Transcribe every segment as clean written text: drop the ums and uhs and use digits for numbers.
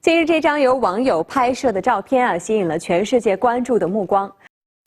近日，这张由网友拍摄的照片吸引了全世界关注的目光。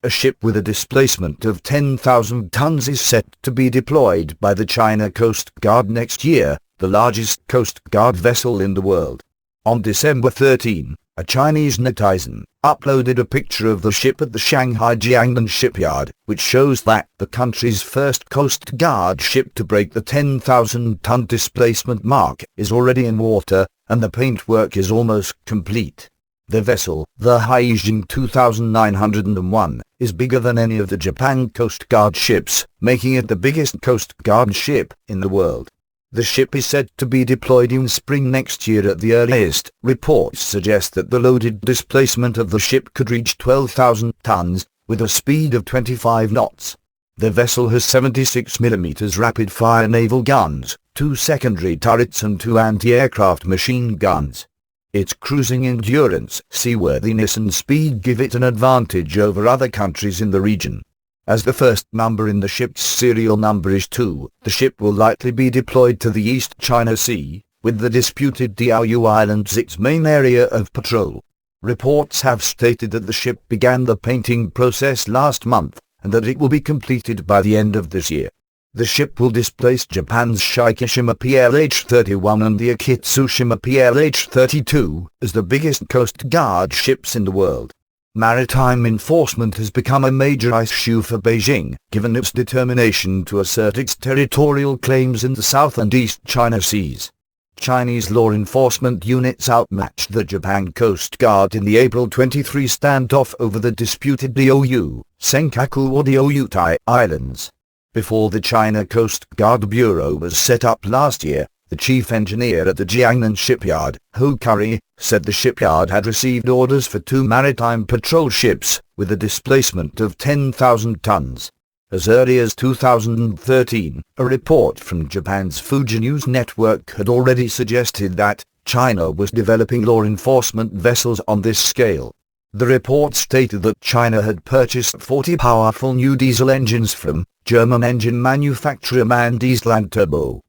A ship with a displacement of 10,000 tons is set to be deployed by the China Coast Guard next year, the largest Coast Guard vessel in the world. On December 13, a Chinese netizen uploaded a picture of the ship at the Shanghai Jiangnan shipyard, which shows that the country's first Coast Guard ship to break the 10,000-ton displacement mark is already in water, and the paintwork is almost complete. The vessel, the Haijin 2901, is bigger than any of the Japan Coast Guard ships, making it the biggest Coast Guard ship in the world. The ship is said to be deployed in spring next year at the earliest. Reports suggest that the loaded displacement of the ship could reach 12,000 tons, with a speed of 25 knots. The vessel has 76mm rapid-fire naval guns, 2 secondary turrets and 2 anti-aircraft machine guns. Its cruising endurance, seaworthiness and speed give it an advantage over other countries in the region. As the first number in the ship's serial number is 2, the ship will likely be deployed to the East China Sea, with the disputed Diaoyu Islands its main area of patrol. Reports have stated that the ship began the painting process last month, and that it will be completed by the end of this year. The ship will displace Japan's Shikishima PLH-31 and the Akitsushima PLH-32 as the biggest Coast Guard ships in the world. Maritime enforcement has become a major issue for Beijing, given its determination to assert its territorial claims in the South and East China Seas. Chinese law enforcement units outmatched the Japan Coast Guard in the April 23 standoff over the disputed Diaoyu, Senkaku or Diaoyutai Islands. Before the China Coast Guard Bureau was set up last year, the chief engineer at the Jiangnan shipyard, Hu Curry, said the shipyard had received orders for 2 maritime patrol ships, with a displacement of 10,000 tons. As early as 2013, a report from Japan's Fuji News network had already suggested that China was developing law enforcement vessels on this scale. The report stated that China had purchased 40 powerful new diesel engines from German engine manufacturer MAN Diesel and Turbo.